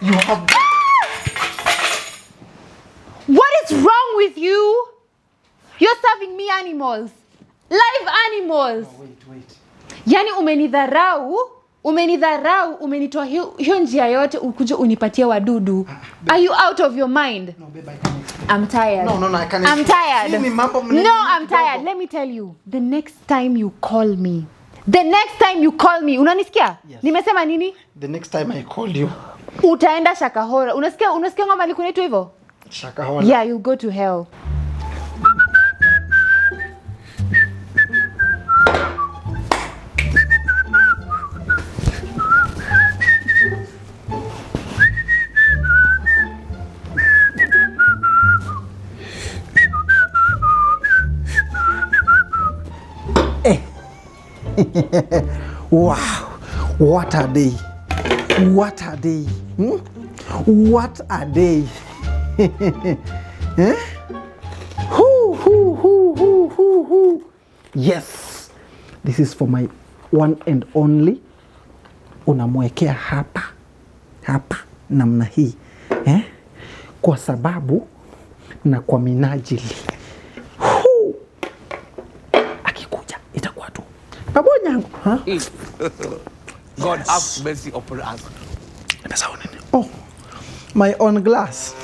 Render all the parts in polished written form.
You have... What is wrong with you? You're serving me animals. Live animals. Oh, wait. Yani umenitoa hiyo njia yote ukuje unipatie wadudu. Are you out of your mind? No, babe, I can't explain. I'm tired. No, I can't. I'm tired. No, I'm tired. Let me tell you. The next time you call me. Unanisikia? Yes. Nimesema nini? The next time I call you. Utaenda Shakahola. Unasikia ngoma likunaitwa hivyo? Shakahola. Yeah, you'll go to hell. Wow, what a day. What a day. What a day. Eh? Yes. This is for my one and only. Unamwekea hapa namna hii. Kwa sababu na kwa minajili. Akikuja itakuwa tu babonyangu, huh? God have mercy upon us. Oh, my own glass.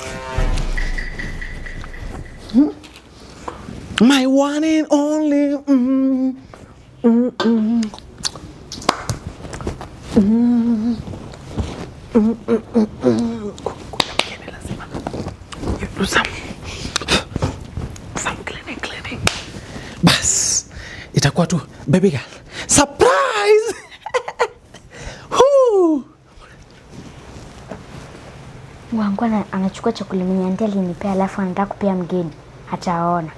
My one and only. You do some cleaning. Bas, itakuwa tu baby girl. Surprise! Wangu anachukua chakula mwenye anti alinipea alafu anataka kupea mgeni. Hataona.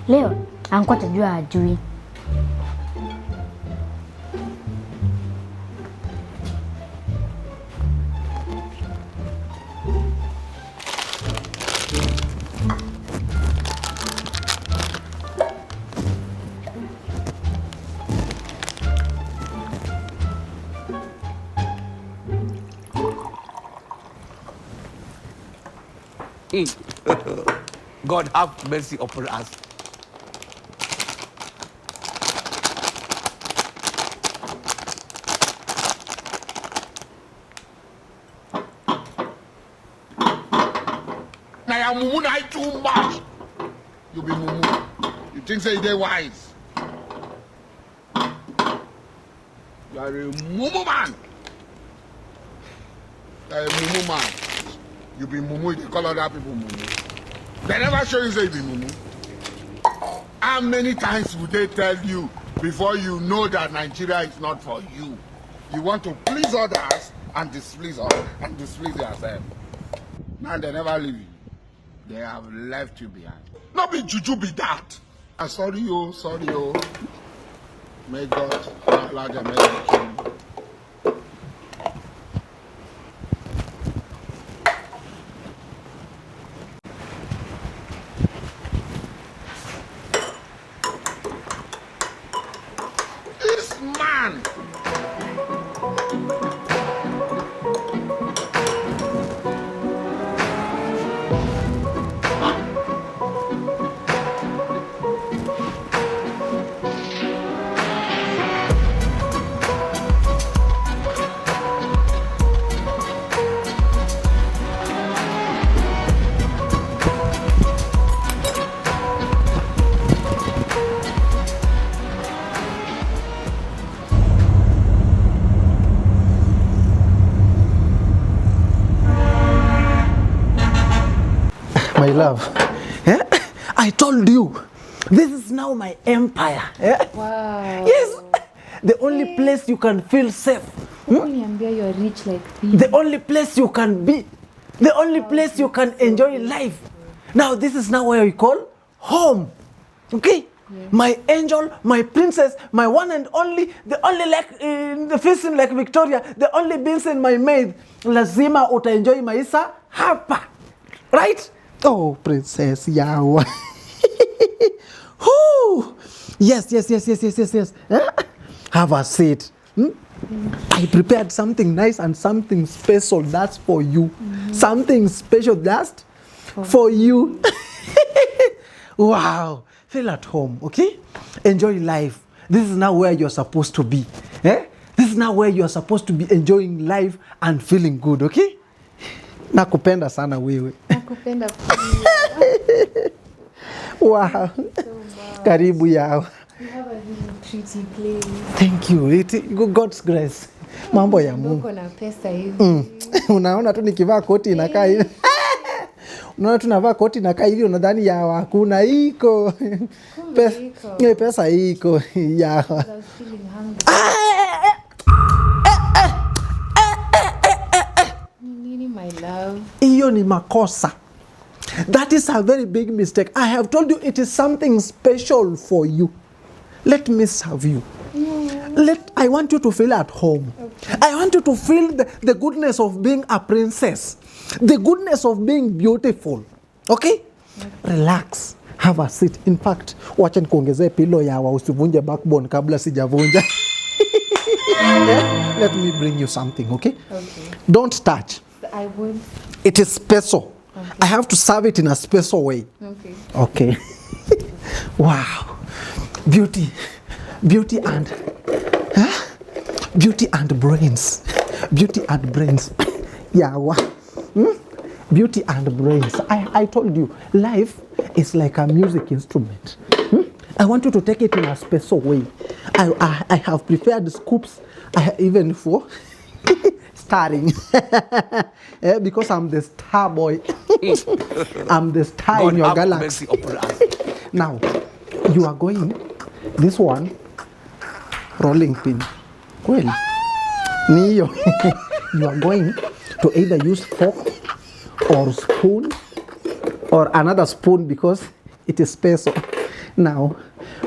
Leo anko atajua ajui. God have mercy upon us. Now mumu na too much. You be mumu. You think say they wise? You are a mumu man. You are a mumu man. You be mumu. You call other people mumu. They never show you say you be mumu. How many times would they tell you before you know that Nigeria is not for you? You want to please others and displease yourself. Now they never leave you. They have left you behind. Not be juju be that. I'm sorry, oh, sorry, oh. May God not allow them to kill you. This man. My love, I told you, this is now my empire. Wow. Yes, the only place you can feel safe. Uniambia you're rich like this. The only place you can be. The only place you can enjoy life. Now, this is now where we call home. Okay? Yes. My angel, my princess, my one and only, the only like in the facing like Victoria, the only beans in my maid. Lazima utaenjoy maisha hapa. Right? Oh, Princess Yawa. Yes. Have a seat. I prepared something nice and something special. That's for you. Something special that's for you. Wow. Feel at home, okay? Enjoy life. This is now where you're supposed to be. This is now where you're supposed to be enjoying life and feeling good, okay? Nakupenda sana wewe. Nakupenda pia. Wow. Karibu yao. You have a really pretty place. Thank you. God's grace. Mambo ya Mungu. Uko na pesa hivi. Unaona tu nikivaa koti inakaa hivi. Unaona tunavaa koti inakaa hivi unadhani ya hakuna iko. Pesa iko ya. My love. Hiyo ni makosa. That is a very big mistake. I have told you it is something special for you. Let me serve you. I want you to feel at home. Okay. I want you to feel the goodness of being a princess. The goodness of being beautiful. Okay? Relax. Have a seat. In fact, wacha nikuongezee pillow yawa usivunje backbone kabla sijavunja. Let me bring you something, okay? Okay. Don't touch. I won't. It is special. Okay. I have to serve it in a special way. Okay. Okay. Wow. Beauty and brains. Beauty and brains. Yeah. Beauty and brains. I told you, life is like a music instrument. I want you to take it in a special way. I have prepared scoops, even for starring. Because I'm the star boy. I'm the star God in your galaxy. Now, you are going, this one, rolling pin. Well, Neo, you are going to either use fork or spoon or another spoon because it is special. Now,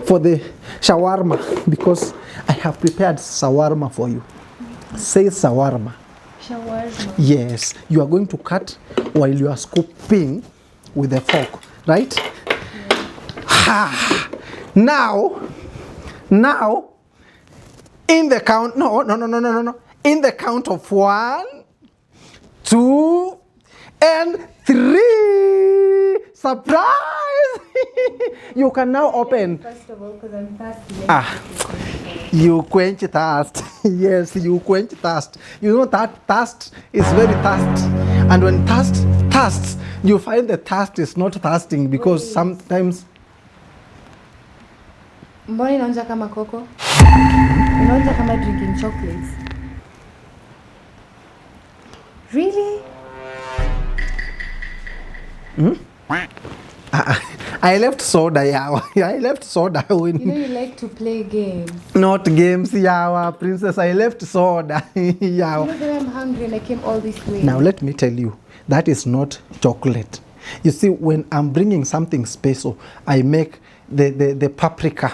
for the shawarma, because I have prepared shawarma for you. Say shawarma. Shawarma. Yes, you are going to cut while you are scooping with a fork, right? Yeah. Now, in the count, no. In the count of 1, 2, and 3. Surprise! You can now open. First of all, because I'm thirsty. You quench thirst. Yes, you quench thirst. You know that thirst is very thirst. And when thirsts, you find the thirst is not thirsting because sometimes... Mbona inaonja kama koko? Inaonja kama drinking chocolates. Really? I left soda, Yawa. I left soda. You know you like to play games. Not games, Yawa. Princess, I left soda. Yawa. You know that I'm hungry and I came all this way. Now let me tell you, that is not chocolate. You see, when I'm bringing something special, I make the paprika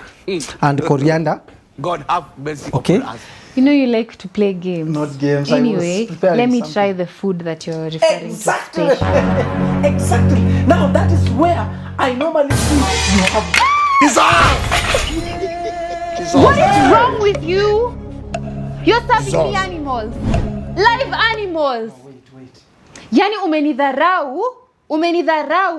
and coriander. God have mercy Okay. upon us. You know you like to play games. Not games. Anyway, I was preparing let me something. try the food that you're referring Exactly. to. Special. Exactly. Now that is where I normally see you have. What is wrong with you? You're serving me Jesus. animals. Live animals. Wait. Yani umenidharau,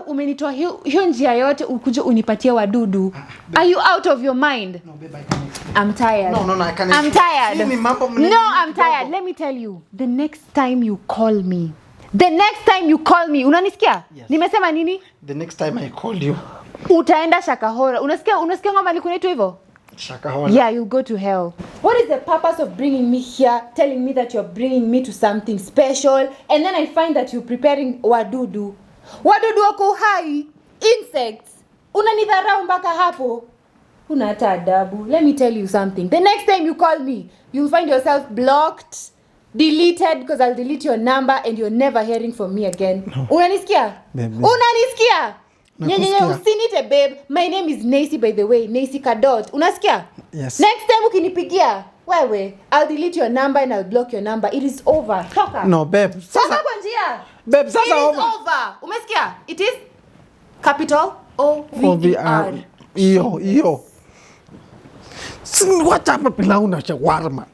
umenitoa hiyo njia yote ukuje unipatie wadudu. Are you out of your mind? No, babe, I can't. I'm tired. No, I can't. I'm tired. Hii ni mambo mnene No, I'm kidogo. tired. Let me tell you. The next time you call me. Unanisikia? Yes. Nimesema nini? The next time I call you, Utaenda Shakahora. Unasikia ngoma likunaitwa hivyo? Shakahola. Yeah, you'll go to hell. What is the purpose of bringing me here, telling me that you're bringing me to something special, and then I find that you're preparing wadudu? Wadudu wako hai, insects. Unanidharau mpaka hapo. Una hata adabu. Let me tell you something. The next time you call me, you'll find yourself blocked, deleted, because I'll delete your number and you're never hearing from me again. No. Unanisikia? Babe. Unanisikia? Nakusikia. Usinite babe. My name is Nacy, by the way. Nacy Kadot. Unasikia? Yes. Next time ukinipigia, wewe, I'll delete your number and I'll block your number. It is over. Toka. No, babe. Toka Sasa, kwa njia. babe, sasa It is over. over. Umesikia? It is capital O-V-E-R. Iyo. Wacha hapa pilau na shawarma.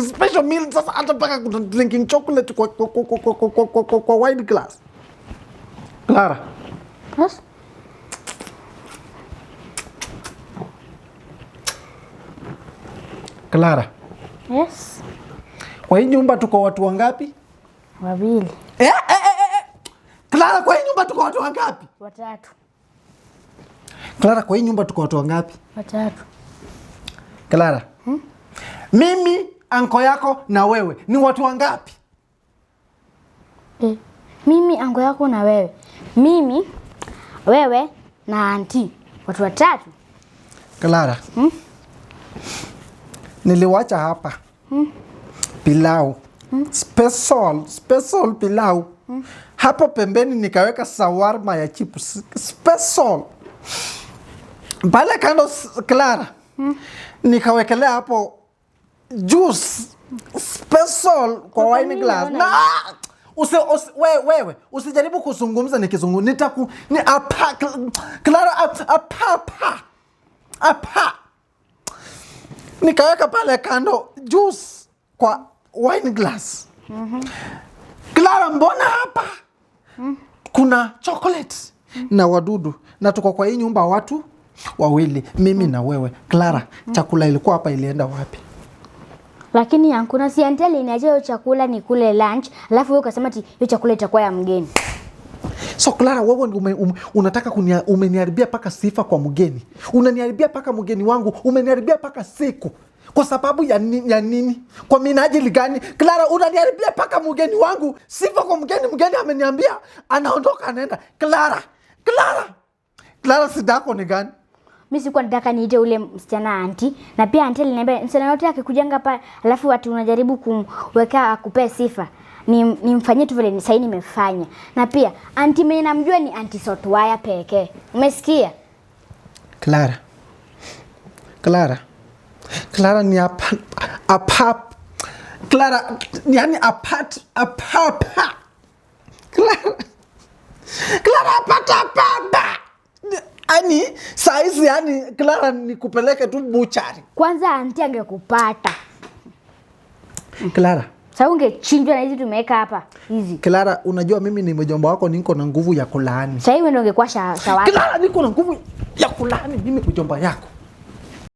Special meal sasa hata mpaka kuna drinking chocolate kwa wine glass. Clara. Yes? Clara. Yes. Kwa hii nyumba tuko watu wangapi? Wawili. Clara, kwa hii nyumba tuko watu wangapi? Watatu. Clara, kwa hii nyumba tuko watu wangapi? Watatu. Clara. Mimi, anko yako na wewe ni watu wangapi? Mimi, ango yako na wewe. Mimi, wewe na auntie. Watu watatu. Clara. Niliwacha hapa. Pilau. Special pilau. Hapo pembeni nikaweka shawarma ya chips. Special. Pale kando Clara. Nikawekelea hapo juice special kwa wine glass. Na wewe usijaribu kuzungumza nikizungumza Clara apa nikaweka pale kando juice kwa wine glass. Clara, mbona hapa kuna chocolate na wadudu na tuko kwa hii nyumba watu wawili, mimi na wewe. Clara, chakula ilikuwa hapa ilienda wapi? Lakini yankuna si auntie aliniacha hiyo chakula ni kule lunch, alafu wewe ukasema ati hiyo chakula itakuwa ya mgeni. So Clara, wewe unataka umeniharibia paka sifa kwa mgeni. Unaniharibia paka mgeni wangu, umeniharibia paka siku. Kwa sababu ya nini? Kwa minajili gani? Clara, unaniharibia paka mgeni wangu, sifa kwa mgeni. Mgeni ameniambia anaondoka anaenda. Clara, sidako ni gani? Mimi sikuwa nataka niite ule msichana auntie, na pia auntie aliniambia msichana yote akikujanga hapa alafu watu unajaribu kumweka akupe sifa. Nimfanyie tu vile sasa nimefanya. Na pia auntie mimi namjua ni auntie Sotwaya pekee. Umesikia? Clara ni Clara, yani apart. Clara apata. Ani saizi yani Clara nikupeleke tu buchari. Kwanza auntie angekupata. Clara. Sasa ungechinjwa na hizi tumeweka hapa. Hizi. Clara, unajua mimi ni mjomba wako, niko na nguvu ya kulaani. Sasa hivi ndio ungekuwa shawara. Clara, niko na nguvu ya kulaani mimi mjomba yako.